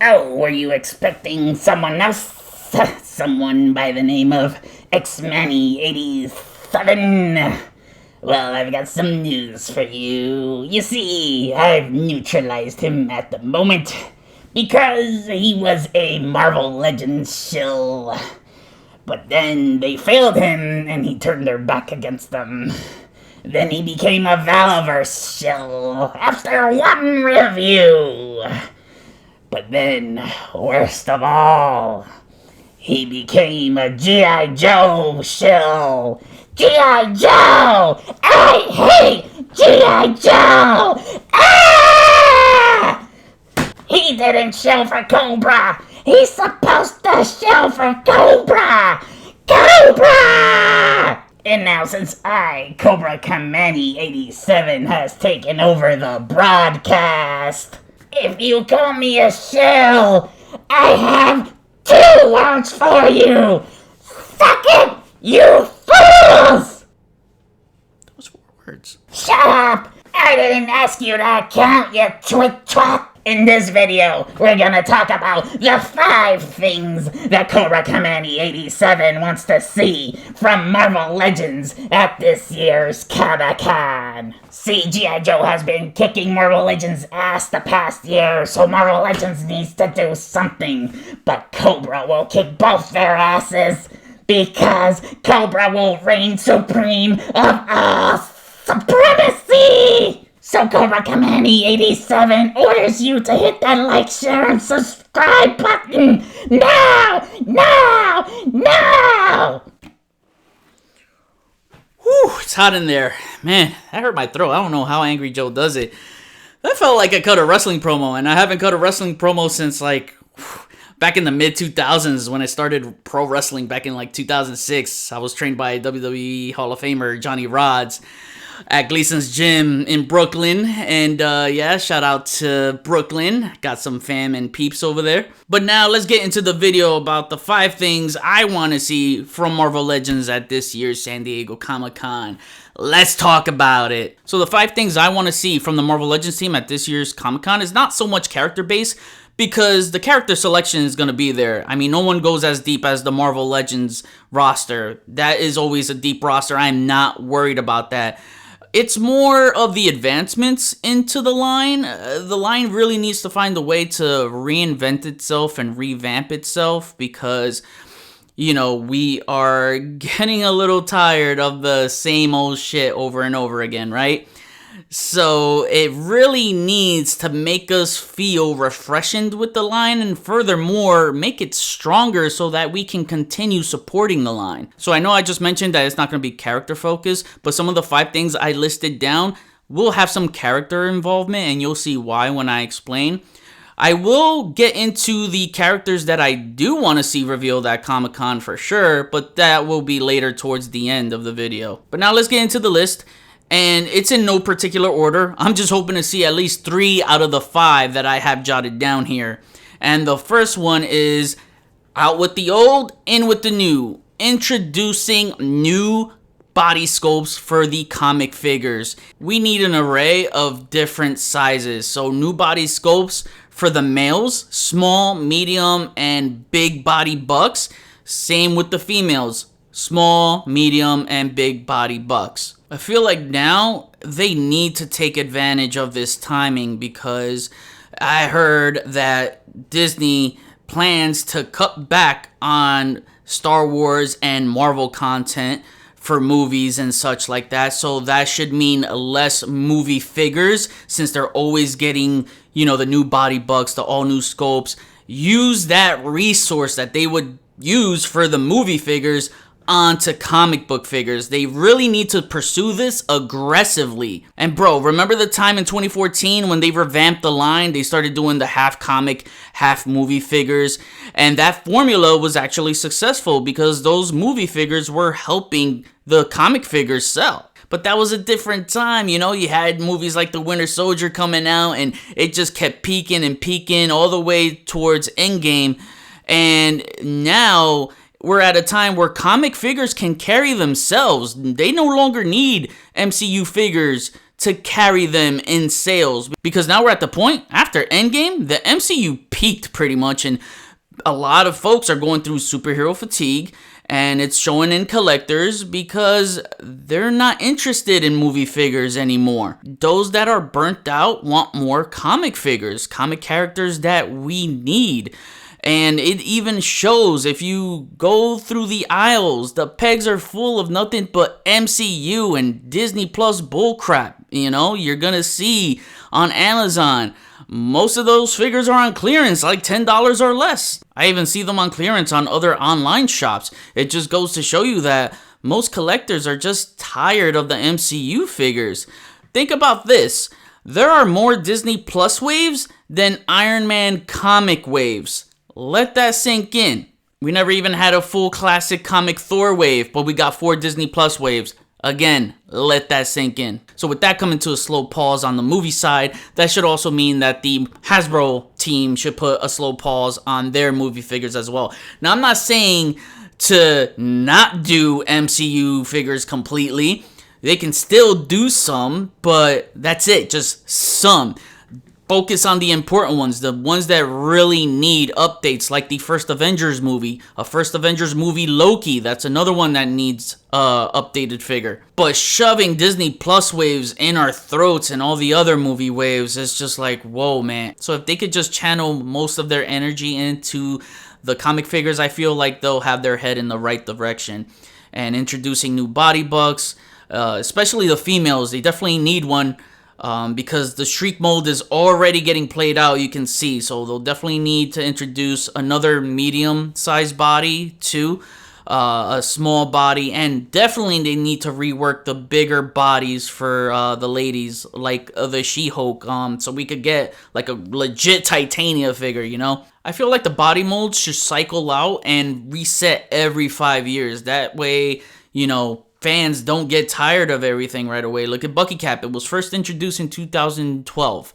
Oh, were you expecting someone else? Someone by the name of X-Manny87? Well, I've got some news for you. You see, I've neutralized him at the moment because he was a Marvel Legends shill. But then they failed him and he turned their back against them. Then he became a Valaverse shill after one review. But then, worst of all, he became a G.I. Joe shill. G.I. Joe! I hate G.I. Joe! Ah! He didn't shill for Cobra! He's supposed to shill for Cobra! Cobra! And now since Cobra Kamani87 has taken over the broadcast, if you call me a shill, I have 2 words for you! Suck it, you fools! Those 4 words. Shut up! I didn't ask you to count, you twit-twat! In this video, we're gonna talk about the 5 things that Cobra Kamani87 wants to see from Marvel Legends at this year's Comic-Con. See, G.I. Joe has been kicking Marvel Legends' ass the past year, so Marvel Legends needs to do something. But Cobra will kick both their asses, because Cobra will reign supreme of all supremacy! So Cobra Kamani87 orders you to hit that like, share, and subscribe button now! Now! Now! Whew, it's hot in there. Man, that hurt my throat. I don't know how Angry Joe does it. That felt like I cut a wrestling promo, and I haven't cut a wrestling promo since back in the mid-2000s when I started pro wrestling back in 2006. I was trained by WWE Hall of Famer Johnny Rodz at Gleason's Gym in Brooklyn, and yeah, shout out to Brooklyn. Got some fam and peeps over there. But now let's get into the video about the 5 things I want to see from Marvel Legends at this year's San Diego Comic-Con. Let's talk about it. So the 5 things I want to see from the Marvel Legends team at this year's Comic-Con is not so much character based, because the character selection is going to be there. I mean, no one goes as deep as the Marvel Legends roster. That is always a deep roster. I'm not worried about that. It's more of the advancements into the line. The line really needs to find a way to reinvent itself and revamp itself because, we are getting a little tired of the same old shit over and over again, right? So it really needs to make us feel refreshed with the line and furthermore make it stronger so that we can continue supporting the line. So I know I just mentioned that it's not going to be character focused, but some of the 5 things I listed down will have some character involvement and you'll see why when I explain. I will get into the characters that I do want to see revealed at Comic-Con for sure, but that will be later towards the end of the video. But now let's get into the list. And it's in no particular order. I'm just hoping to see at least 3 out of the 5 that I have jotted down here. And the first one is out with the old, in with the new. Introducing new body sculpts for the comic figures. We need an array of different sizes. So new body sculpts for the males, small, medium, and big body bucks. Same with the females, small, medium, and big body bucks. I feel like now they need to take advantage of this timing because I heard that Disney plans to cut back on Star Wars and Marvel content for movies and such like that. So that should mean less movie figures since they're always getting, the new body bucks, the all new sculpts. Use that resource that they would use for the movie figures onto comic book figures. They really need to pursue this aggressively. And bro, remember the time in 2014 when they revamped the line? They started doing the half comic, half movie figures. And that formula was actually successful because those movie figures were helping the comic figures sell. But that was a different time, you had movies like The Winter Soldier coming out and it just kept peaking and peaking all the way towards Endgame. And now we're at a time where comic figures can carry themselves. They no longer need MCU figures to carry them in sales, because now we're at the point after Endgame, the MCU peaked pretty much, and a lot of folks are going through superhero fatigue, and it's showing in collectors because they're not interested in movie figures anymore. Those that are burnt out want more comic figures, comic characters that we need. And it even shows if you go through the aisles, the pegs are full of nothing but MCU and Disney Plus bullcrap. You know, you're gonna see on Amazon, most of those figures are on clearance, like $10 or less. I even see them on clearance on other online shops. It just goes to show you that most collectors are just tired of the MCU figures. Think about this. There are more Disney Plus waves than Iron Man comic waves. Let that sink in. We never even had a full classic comic Thor wave, but we got 4 Disney Plus waves. Again, let that sink in. So with that coming to a slow pause on the movie side, that should also mean that the Hasbro team should put a slow pause on their movie figures as well. Now, I'm not saying to not do MCU figures completely. They can still do some, but that's it, just some. Focus on the important ones, the ones that really need updates, like the first Avengers movie, Loki. That's another one that needs updated figure. But shoving Disney Plus waves in our throats and all the other movie waves is just like, whoa, man. So if they could just channel most of their energy into the comic figures, I feel like they'll have their head in the right direction. And introducing new body bucks, especially the females, they definitely need one. Because the Shriek mold is already getting played out, you can see. So they'll definitely need to introduce another medium-sized body too, a small body, and definitely they need to rework the bigger bodies for the ladies, like the She-Hulk, so we could get like a legit Titania figure, you know? I feel like the body molds should cycle out and reset every 5 years. That way, you know, fans don't get tired of everything right away. Look at Bucky Cap. It was first introduced in 2012.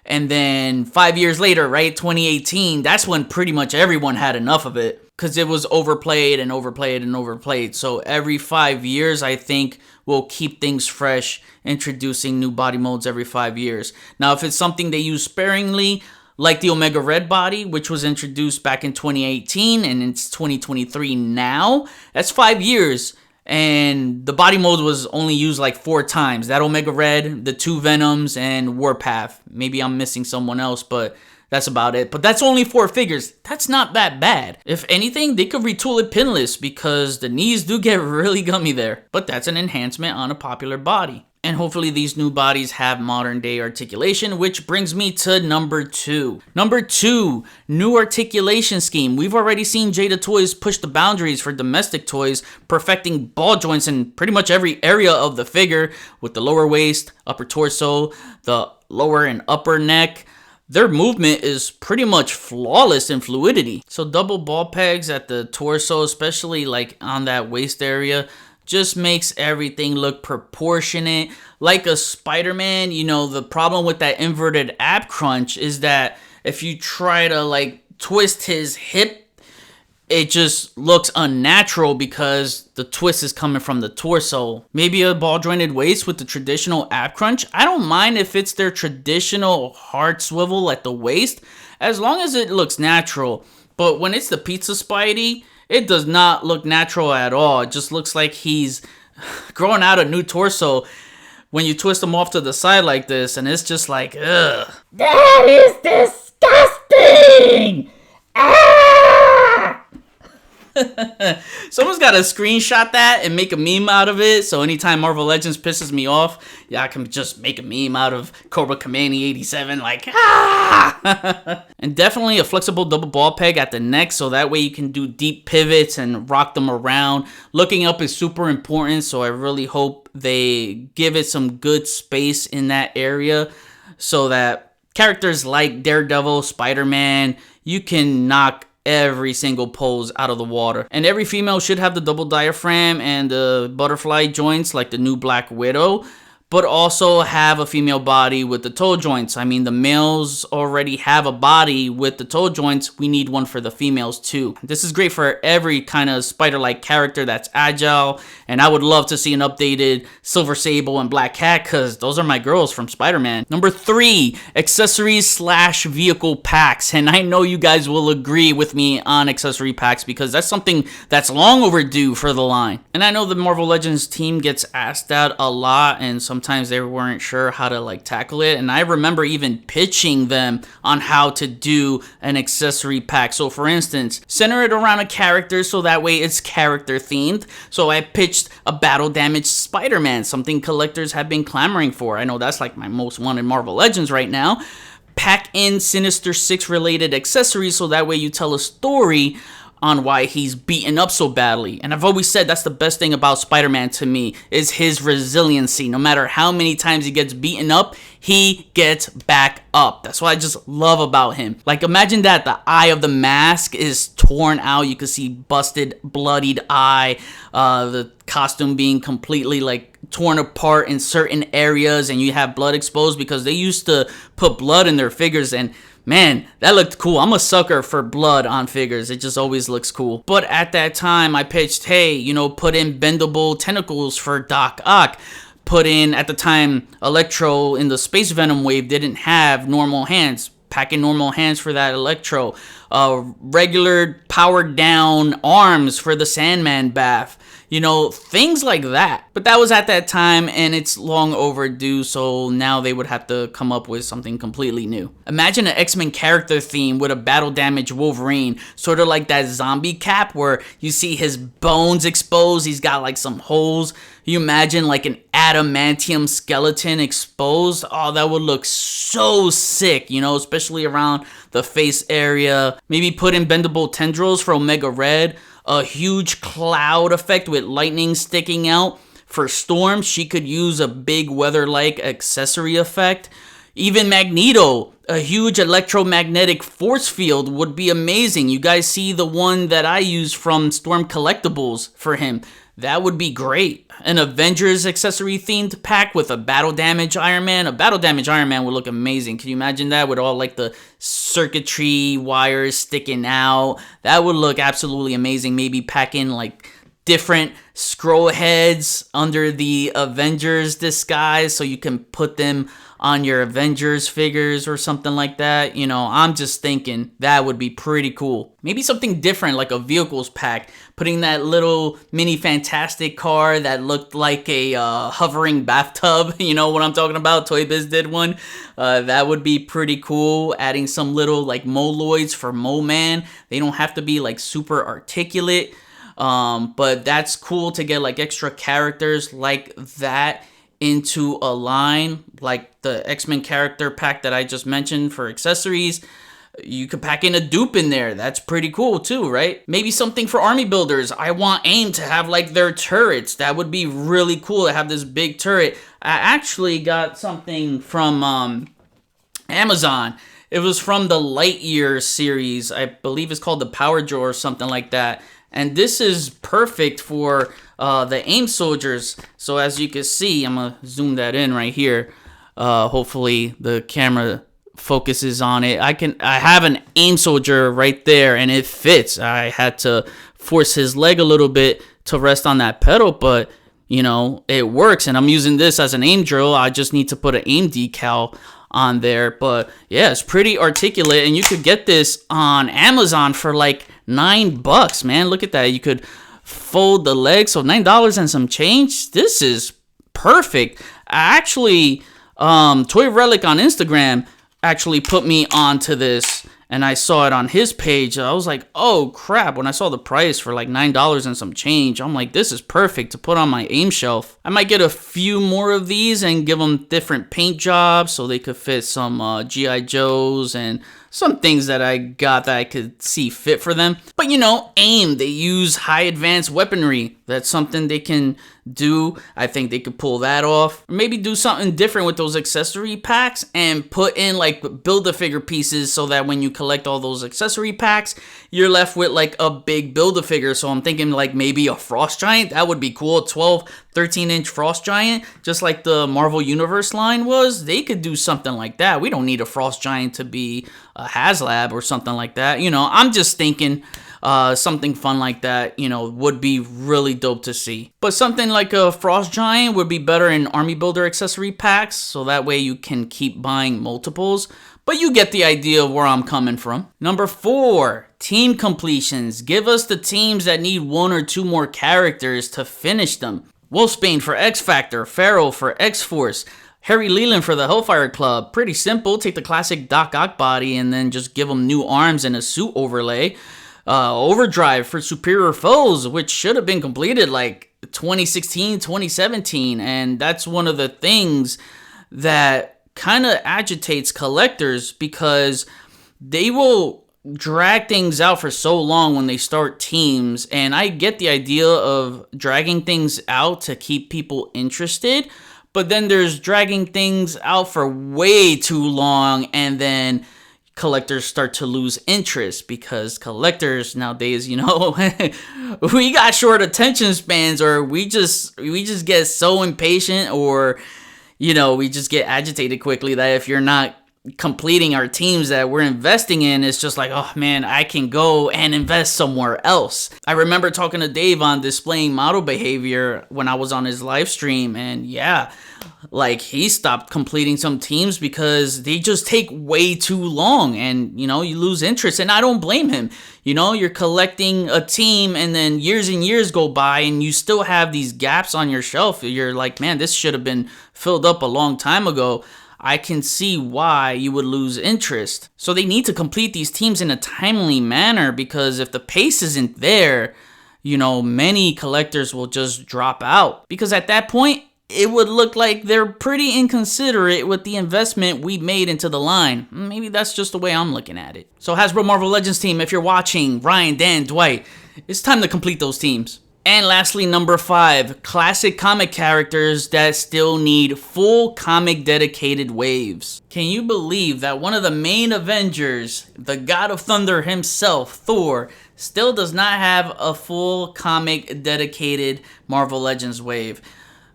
And then 5 years later, right, 2018, that's when pretty much everyone had enough of it. Because it was overplayed and overplayed and overplayed. So every 5 years, I think, we'll keep things fresh, introducing new body molds every 5 years. Now, if it's something they use sparingly, like the Omega Red body, which was introduced back in 2018, and it's 2023 now, that's 5 years. And the body mold was only used like 4 times. That Omega Red, the 2 Venoms, and Warpath. Maybe I'm missing someone else, but that's about it. But that's only 4 figures. That's not that bad. If anything, they could retool it pinless because the knees do get really gummy there. But that's an enhancement on a popular body. And hopefully these new bodies have modern day articulation, which brings me to number 2. Number 2, new articulation scheme. We've already seen Jada Toys push the boundaries for domestic toys, perfecting ball joints in pretty much every area of the figure, with the lower waist, upper torso, the lower and upper neck. Their movement is pretty much flawless in fluidity. So double ball pegs at the torso, especially like on that waist area, just makes everything look proportionate. Like a Spider-Man, you know, the problem with that inverted ab crunch is that if you try to like twist his hip, it just looks unnatural because the twist is coming from the torso. Maybe a ball jointed waist with the traditional ab crunch. I don't mind if it's their traditional hard swivel at the waist, as long as it looks natural. But when it's the Pizza Spidey, it does not look natural at all. It just looks like he's growing out a new torso when you twist him off to the side like this, and it's just like, ugh. That is disgusting! Ah! Someone's got to screenshot that and make a meme out of it, so anytime Marvel Legends pisses me off, yeah, I can just make a meme out of Cobra Kamani 87, like, ah! And definitely a flexible double ball peg at the neck, so that way you can do deep pivots and rock them around. Looking up is super important, so I really hope they give it some good space in that area, so that characters like Daredevil, Spider-Man, you can knock every single pose out of the water. And every female should have the double diaphragm and the butterfly joints like the new Black Widow. but also have a female body with the toe joints. I mean, the males already have a body with the toe joints. We need one for the females too. This is great for every kind of spider-like character that's agile, and I would love to see an updated Silver Sable and Black Cat because those are my girls from Spider-Man. Number 3, accessories / vehicle packs. And I know you guys will agree with me on accessory packs because that's something that's long overdue for the line. And I know the Marvel Legends team gets asked that a lot, and sometimes they weren't sure how to like tackle it. And I remember even pitching them on how to do an accessory pack. So for instance, center it around a character so that way it's character themed. So I pitched a battle damaged Spider-Man, something collectors have been clamoring for. I know that's like my most wanted Marvel Legends right now. Pack in Sinister Six related accessories so that way you tell a story on why he's beaten up so badly. And I've always said that's the best thing about Spider-Man to me is his resiliency. No matter how many times he gets beaten up, he gets back up. That's what I just love about him. Like imagine that the eye of the mask is torn out. You can see busted, bloodied eye. The costume being completely like torn apart in certain areas, and you have blood exposed because they used to put blood in their figures, and man, that looked cool. I'm a sucker for blood on figures. It just always looks cool. But at that time, I pitched, hey, you know, put in bendable tentacles for Doc Ock. Put in, at the time, Electro in the Space Venom wave didn't have normal hands. Pack in normal hands for that Electro. Regular powered down arms for the Sandman bath. You know, things like that. But that was at that time, and it's long overdue, so now they would have to come up with something completely new. Imagine an X-Men character theme with a battle damage Wolverine, sort of like that zombie cap where you see his bones exposed, he's got like some holes. You imagine like an adamantium skeleton exposed. Oh, that would look so sick, you know, especially around the face area. Maybe put in bendable tendrils for Omega Red. A huge cloud effect with lightning sticking out. For Storm, she could use a big weather-like accessory effect. Even Magneto, a huge electromagnetic force field would be amazing. You guys see the one that I use from Storm Collectibles for him. That would be great. An Avengers accessory themed pack with a battle damage Iron Man. A battle damage Iron Man would look amazing. Can you imagine that with all like the circuitry wires sticking out? That would look absolutely amazing. Maybe pack in like different scroll heads under the Avengers disguise so you can put them on your Avengers figures or something like that. You know, I'm just thinking that would be pretty cool. Maybe something different like a vehicles pack. Putting that little mini Fantastic car that looked like a hovering bathtub. You know what I'm talking about? Toy Biz did one. That would be pretty cool. Adding some little like Moloids for Mo Man. They don't have to be like super articulate. But that's cool to get like extra characters like that into a line, like the X-Men character pack that I just mentioned for accessories. You could pack in a dupe in there. That's pretty cool too, right? Maybe something for army builders. I want AIM to have like their turrets. That would be really cool to have this big turret. I actually got something from Amazon. It was from the Lightyear series. I believe it's called the Power Drawer or something like that. And this is perfect for the AIM soldiers. So as you can see, I'm going to zoom that in right here. Hopefully the camera focuses on it. I have an AIM soldier right there and it fits. I had to force his leg a little bit to rest on that pedal, but you know, it works. And I'm using this as an AIM drill. I just need to put an AIM decal on there. But yeah, it's pretty articulate, and you could get this on Amazon for like $9, man. Look at that. You could fold the legs, so $9 and some change. This is perfect. I actually Toy Relic on Instagram actually put me onto this, and I saw it on his page. I was like, oh crap. When I saw the price for like $9 and some change, I'm like, this is perfect to put on my AIM shelf. I might get a few more of these and give them different paint jobs so they could fit some G.I. Joes and some things that I got that I could see fit for them. But you know, AIM, they use high advanced weaponry. That's something they can do. I think they could pull that off. Maybe do something different with those accessory packs and put in like Build-A-Figure pieces so that when you collect all those accessory packs, you're left with like a big Build-A-Figure. So I'm thinking like maybe a Frost Giant. That would be cool. 12, 13-inch Frost Giant, just like the Marvel Universe line was. They could do something like that. We don't need a Frost Giant to be a HasLab or something like that. You know, I'm just thinking something fun like that, you know, would be really dope to see. But something like a Frost Giant would be better in Army Builder accessory packs, so that way you can keep buying multiples. But you get the idea of where I'm coming from. Number 4, team completions. Give us the teams that need 1 or 2 more characters to finish them. Wolfsbane for X Factor, Pharaoh for X Force, Harry Leland for the Hellfire Club. Pretty simple. Take the classic Doc Ock body and then just give him new arms and a suit overlay. Overdrive for Superior Foes, which should have been completed like 2016, 2017. And that's one of the things that kind of agitates collectors, because they will drag things out for so long when they start teams. And I get the idea of dragging things out to keep people interested, but then there's dragging things out for way too long, and then collectors start to lose interest, because collectors nowadays, you know, we got short attention spans, or we just get so impatient, or, you know, we just get agitated quickly, that if you're not completing our teams that we're investing in, it's just like, oh man, I can go and invest somewhere else. I remember talking to Dave on displaying model behavior when I was on his live stream, and yeah, like he stopped completing some teams because they just take way too long, and you know, you lose interest. And I don't blame him. You know, you're collecting a team and then years and years go by and you still have these gaps on your shelf. You're like, man, this should have been filled up a long time ago. I can see why you would lose interest. So they need to complete these teams in a timely manner, because if the pace isn't there, you know, many collectors will just drop out, because at that point it would look like they're pretty inconsiderate with the investment we made into the line. Maybe that's just the way I'm looking at it. So Hasbro Marvel Legends team, if you're watching, Ryan, Dan, Dwight, it's time to complete those teams. And lastly, number 5, classic comic characters that still need full comic dedicated waves. Can you believe that one of the main Avengers, the God of Thunder himself, Thor, still does not have a full comic dedicated Marvel Legends wave?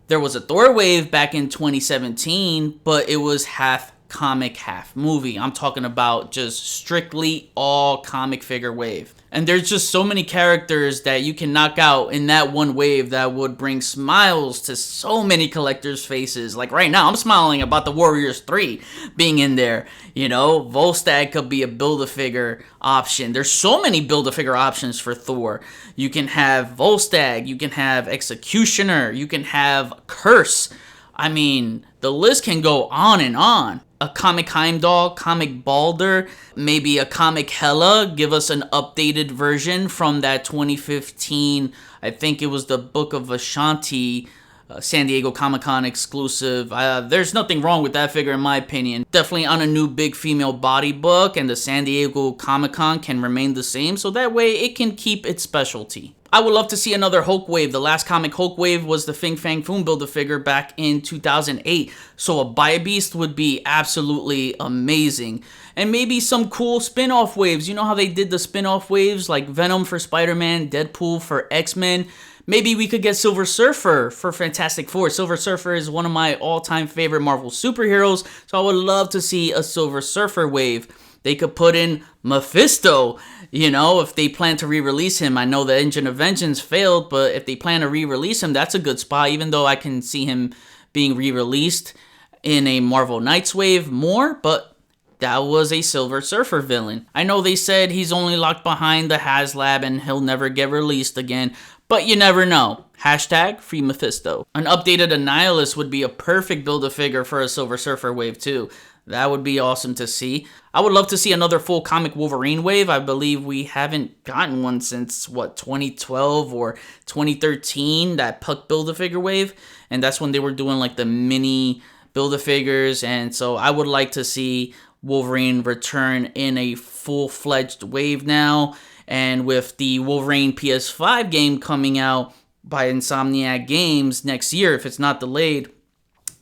There was a Thor wave back in 2017, but it was half comic, half movie. I'm talking about just strictly all comic figure wave. And there's just so many characters that you can knock out in that one wave that would bring smiles to so many collectors' faces. Like right now, I'm smiling about the Warriors 3 being in there. You know, Volstagg could be a Build-A-Figure option. There's so many Build-A-Figure options for Thor. You can have Volstagg, you can have Executioner, you can have Curse. I mean, the list can go on and on. A comic Heimdall, comic Balder, maybe a comic Hela. Give us an updated version from that 2015, I think it was the Book of Ashanti, San Diego Comic-Con exclusive. There's nothing wrong with that figure in my opinion. Definitely on a new big female body book, and the San Diego Comic-Con can remain the same, so that way it can keep its specialty. I would love to see another Hulk wave. The last comic Hulk wave was the Fin Fang Foom Build-A-Figure back in 2008. So a Buy-A-Beast would be absolutely amazing. And maybe some cool spin-off waves. You know how they did the spin-off waves like Venom for Spider-Man, Deadpool for X-Men? Maybe we could get Silver Surfer for Fantastic Four. Silver Surfer is one of my all-time favorite Marvel superheroes, so I would love to see a Silver Surfer wave. They could put in Mephisto, you know, if they plan to re-release him. I know the Engine of Vengeance failed, but if they plan to re-release him, that's a good spot, even though I can see him being re-released in a Marvel Knights wave more, but that was a Silver Surfer villain. I know they said he's only locked behind the HasLab and he'll never get released again, but you never know. Hashtag free Mephisto. An updated Annihilus would be a perfect Build-A-Figure for a Silver Surfer wave too. That would be awesome to see. I would love to see another full comic Wolverine wave. I believe we haven't gotten one since, 2012 or 2013, that Puck Build-A-Figure wave. And that's when they were doing like the mini Build-A-Figures. And so I would like to see Wolverine return in a full-fledged wave now. And with the Wolverine PS5 game coming out by Insomniac Games next year, if it's not delayed,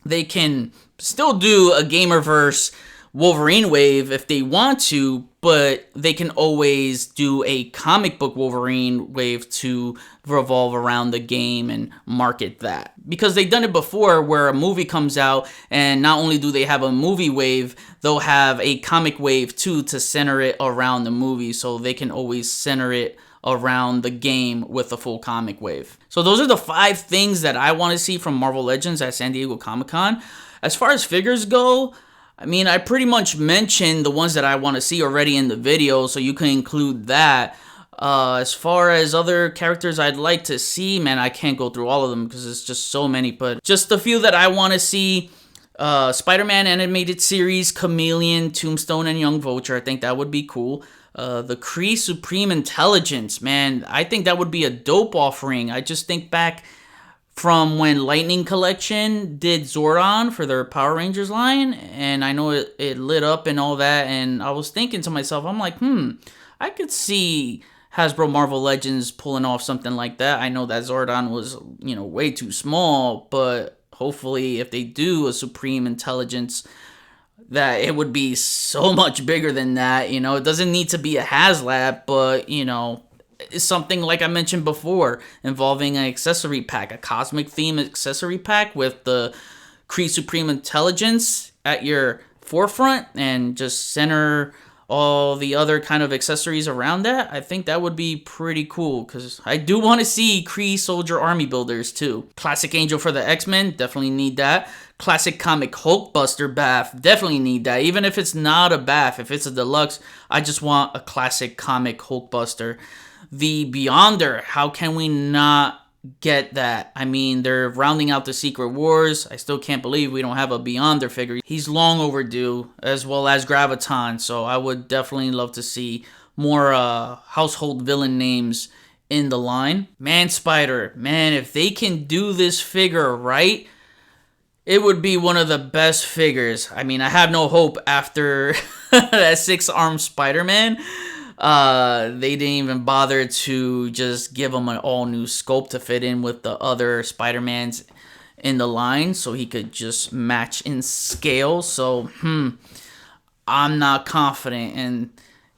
they can still do a Gamerverse Wolverine wave if they want to, but they can always do a comic book Wolverine wave to revolve around the game and market that. Because they've done it before where a movie comes out and not only do they have a movie wave, they'll have a comic wave too to center it around the movie, so they can always center it around the game with a full comic wave. So those are the 5 things that I want to see from Marvel Legends at San Diego Comic-Con. As far as figures go, I mean, I pretty much mentioned the ones that I want to see already in the video, so you can include that. As far as other characters I'd like to see, man, I can't go through all of them because it's just so many, but just a few that I want to see. Spider-Man animated series, Chameleon, Tombstone, and Young Vulture. I think that would be cool. The Kree Supreme Intelligence, man, I think that would be a dope offering. I just think back from when Lightning Collection did Zordon for their Power Rangers line, and I know it lit up and all that, and I was thinking to myself, I'm like, I could see Hasbro Marvel Legends pulling off something like that. I know that Zordon was, way too small, but hopefully if they do a Supreme Intelligence, that it would be so much bigger than that. It doesn't need to be a HasLab, but, it's something like I mentioned before, involving an accessory pack, a cosmic theme accessory pack with the Kree Supreme Intelligence at your forefront and just center all the other kind of accessories around that. I think that would be pretty cool because I do want to see Kree Soldier Army Builders too. Classic Angel for the X-Men, definitely need that. Classic Comic Hulkbuster Bath, definitely need that. Even if it's not a bath, if it's a deluxe, I just want a classic Comic Hulkbuster. The Beyonder, how can we not get that? I mean, they're rounding out the Secret Wars. I still can't believe we don't have a Beyonder figure. He's long overdue, as well as Graviton, so I would definitely love to see more household villain names in the line. Man-Spider, man, if they can do this figure right, it would be one of the best figures. I mean, I have no hope after that 6-armed Spider-Man. They didn't even bother to just give him an all-new sculpt to fit in with the other Spider-Mans in the line so he could just match in scale. So, I'm not confident. And,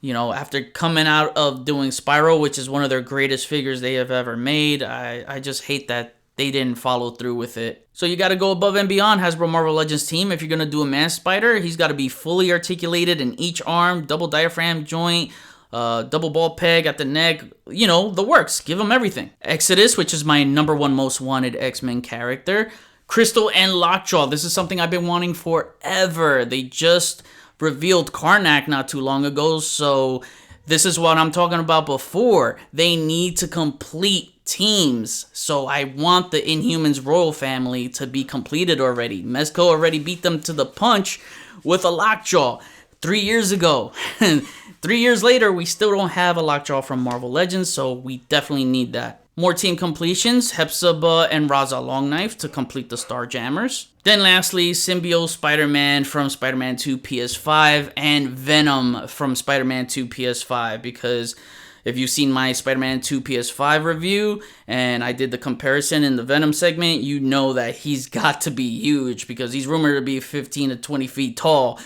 after coming out of doing Spyro, which is one of their greatest figures they have ever made, I just hate that they didn't follow through with it. So you got to go above and beyond, Hasbro Marvel Legends team. If you're going to do a Man-Spider, he's got to be fully articulated in each arm, double diaphragm joint, double ball peg at the neck, the works. Give him everything. Exodus, which is my number 1 most wanted X-Men character. Crystal and Lockjaw. This is something I've been wanting forever. They just revealed Karnak not too long ago, so this is what I'm talking about before. They need to complete teams. So I want the Inhumans Royal Family to be completed already. Mezco already beat them to the punch with a Lockjaw 3 years ago. 3 years later, we still don't have a Lockjaw from Marvel Legends, so we definitely need that. More team completions, Hepzibah and Raza Longknife to complete the Starjammers. Then lastly, Symbiote Spider-Man from Spider-Man 2 PS5 and Venom from Spider-Man 2 PS5, because if you've seen my Spider-Man 2 PS5 review and I did the comparison in the Venom segment, you know that he's got to be huge because he's rumored to be 15 to 20 feet tall.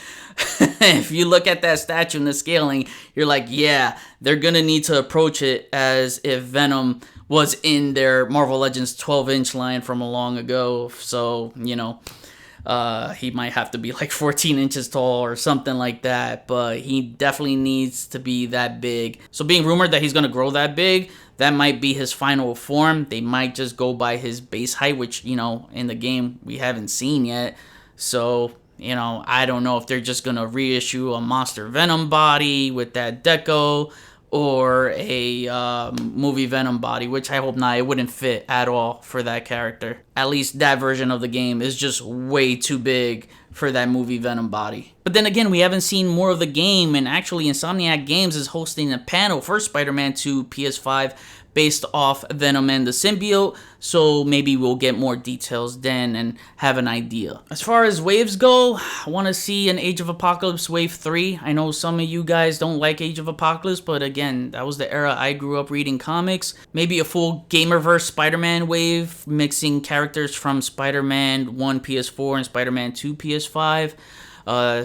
If you look at that statue and the scaling, you're like, yeah, they're going to need to approach it as if Venom was in their Marvel Legends 12-inch line from a long ago. So, he might have to be like 14 inches tall or something like that, but he definitely needs to be that big. So being rumored that he's going to grow that big, that might be his final form. They might just go by his base height, which, in the game we haven't seen yet. So, I don't know if they're just going to reissue a Monster Venom body with that deco or a movie Venom body, which I hope not. It wouldn't fit at all for that character. At least that version of the game is just way too big for that movie Venom body. But then again, we haven't seen more of the game, and actually Insomniac Games is hosting a panel for Spider-Man 2 PS5 based off Venom and the symbiote, so maybe we'll get more details then and have an idea. As far as waves go, I want to see an Age of Apocalypse Wave 3. I know some of you guys don't like Age of Apocalypse, but again, that was the era I grew up reading comics. Maybe a full Gamerverse Spider-Man wave, mixing characters from Spider-Man 1 PS4 and Spider-Man 2 PS5.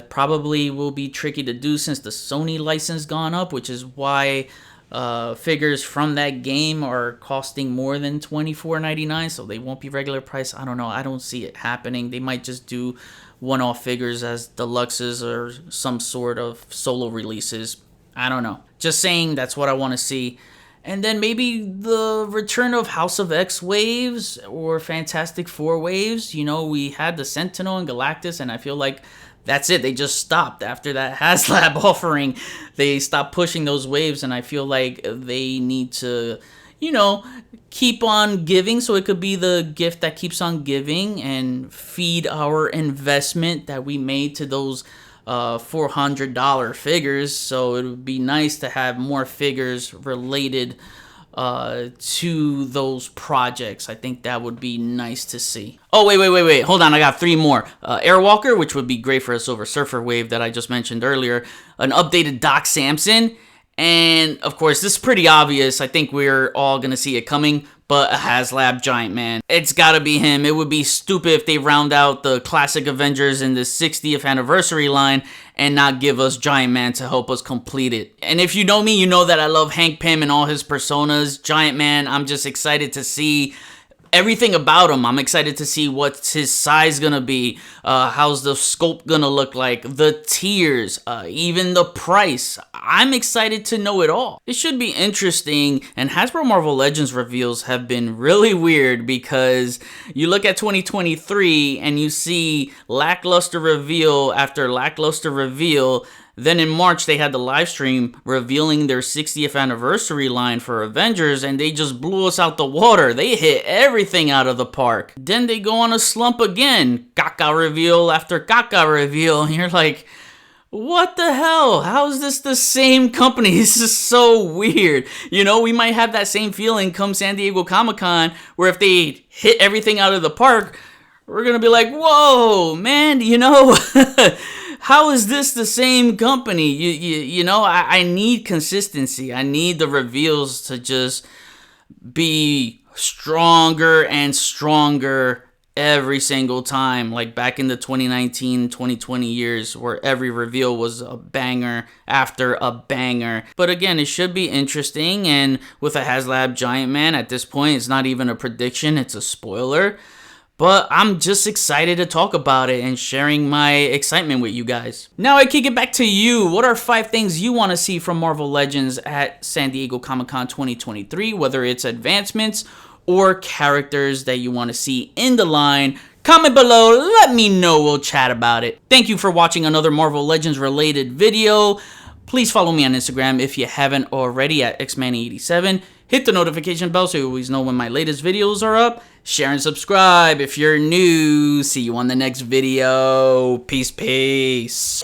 Probably will be tricky to do since the Sony license gone up, which is why figures from that game are costing more than $24.99, so they won't be regular price. I don't know. I don't see it happening. They might just do one-off figures as deluxes or some sort of solo releases. I don't know. Just saying, that's what I want to see. And then maybe the return of House of X waves or Fantastic Four waves. You know, we had the Sentinel and Galactus, and I feel like that's it. They just stopped after that HasLab offering. They stopped pushing those waves, and I feel like they need to, you know, keep on giving, so it could be the gift that keeps on giving and feed our investment that we made to those $400 figures. So it would be nice to have more figures related to those projects. I think that would be nice to see. Oh, wait. Hold on, I got 3 more. Airwalker, which would be great for a Silver Surfer wave that I just mentioned earlier. An updated Doc Samson. And, of course, this is pretty obvious. I think we're all going to see it coming. But a HasLab Giant Man. It's gotta be him. It would be stupid if they round out the classic Avengers in the 60th anniversary line and not give us Giant Man to help us complete it. And if you know me, you know that I love Hank Pym and all his personas. Giant Man, I'm just excited to see everything about him. I'm excited to see what's his size gonna be, how's the sculpt gonna look like, the tiers, even the price. I'm excited to know it all. It should be interesting, and Hasbro Marvel Legends reveals have been really weird because you look at 2023 and you see lackluster reveal after lackluster reveal. Then in March, they had the live stream revealing their 60th anniversary line for Avengers, and they just blew us out the water. They hit everything out of the park. Then they go on a slump again. Caca reveal after caca reveal. And you're like, what the hell? How is this the same company? This is so weird. You know, we might have that same feeling come San Diego Comic-Con, where if they hit everything out of the park, we're going to be like, whoa, man, you know... How is this the same company? You know, I need consistency. I need the reveals to just be stronger and stronger every single time. Like back in the 2019, 2020 years where every reveal was a banger after a banger. But again, it should be interesting. And with a HasLab Giant Man, at this point, it's not even a prediction. It's a spoiler. But I'm just excited to talk about it and sharing my excitement with you guys. Now I kick it back to you. What are 5 things you want to see from Marvel Legends at San Diego Comic-Con 2023? Whether it's advancements or characters that you want to see in the line. Comment below, let me know, we'll chat about it. Thank you for watching another Marvel Legends related video. Please follow me on Instagram if you haven't already at xman87. Hit the notification bell so you always know when my latest videos are up. Share and subscribe if you're new. See you on the next video. Peace.